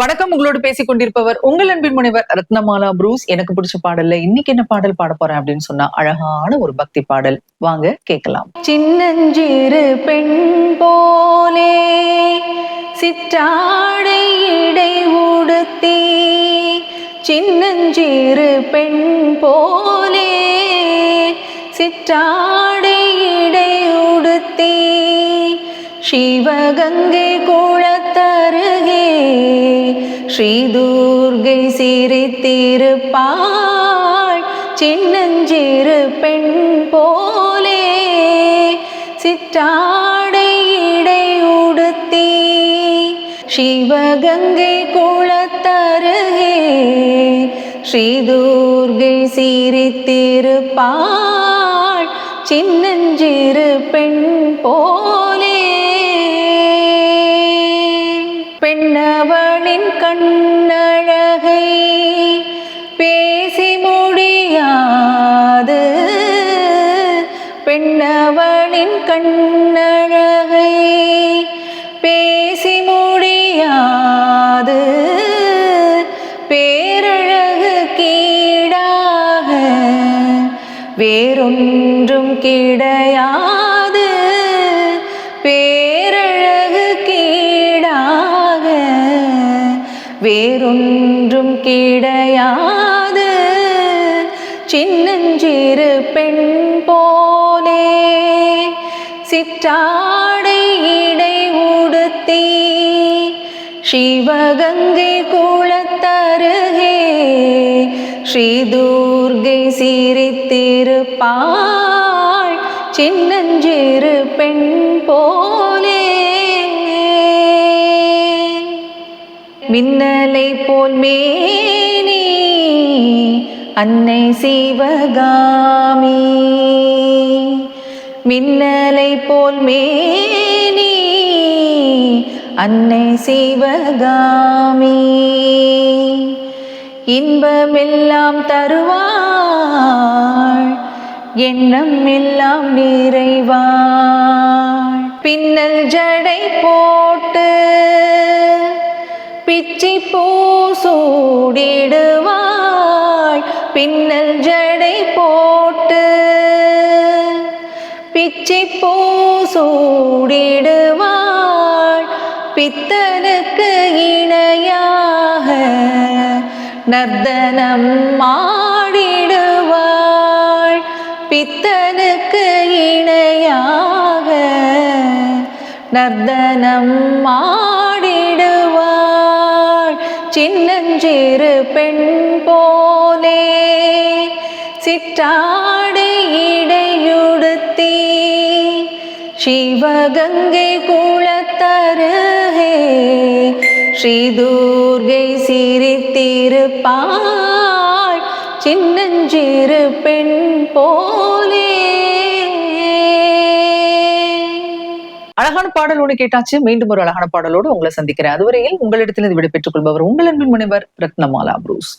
வணக்கம். உங்களோடு பேசிக் கொண்டிருப்பவர் உங்கள் அன்பின் முனைவர் ரத்னமாலா புரூஸ். எனக்கு பிடிச்ச பாடல்ல இன்னைக்கு என்ன பாடல் பாட போறேன் அப்படின்னு சொன்னா அழகான ஒரு பக்தி பாடல். வாங்க கேட்கலாம். சின்னஞ்சிறு பெண் போலே சிற்றாடை இடை உடுத்தி, சின்னஞ்சிறு பெண் போலே சிற்றாடை இடை உடுத்தி, சிவகங்கை குளத்தருகே ஸ்ரீ துர்கை சிரித்திருப்பாள். சின்னஞ்சிறு பெண் போலே சிற்றாடை இடை உடுத்தி, சிவகங்கை குளத்தருகே ஸ்ரீ துர்கை சிரித்திருப்பாள். சின்னஞ்சிறு பெண் போலே பெண்ணவளின் கண்ணழகை பேசி முடியாது, பெண்ணவளின் கண்ணழகை பேசி முடியாது, பேரழகு கீடாக வேறொன்றும் கிடையாது, பேரழகு கீடாக வேறொன்றும் கிடையாது. சின்னஞ்சிறு பெண் போலே சிற்றாடை இடை உடுத்தி, சிவகங்கை குளத்தருகே ஸ்ரீ துர்கை சிரித்திருப்பாள். சின்னஞ்சிறு பெண் போலே மின்னலை போல் மேனி அன்னை சிவகாமி, மின்னலை போல் மேனி அன்னை சிவகாமி, இன்பமெல்லாம் தருவாள் எண்ணம் எல்லாம் நிறைவாள். பின்னல் ஜடை போட்டு பிச்சி பூ சூடிடுவாள், பின்னல் ஜடை போட்டு பிச்சி பூ சூடிடுவாள். பித்தனுக்கு இணையாக நர்த்தனம் ஆடிடுவாள், பித்தனுக்கு இணையாக நர்த்தனம் ஆடிடுவாள். சின்னஞ்சிறு பெண் போலே சிற்றாடை இடையுடுத்தி, சிவகங்கை குளத்தருகே ஸ்ரீ துர்கை சிரித்திருப்பாள். சின்னஞ்சிறு பெண் போலே. அழகான பாடலோடு கேட்டாச்சு. மீண்டும் ஒரு அழகான பாடலோடு உங்களை சந்திக்கிறேன். அதுவரையில் உங்களிடத்திலிருந்து விடை பெற்றுக் கொள்பவர் உங்கள் அன்பின் முனைவர் ரத்னமாலா புரூஸ்.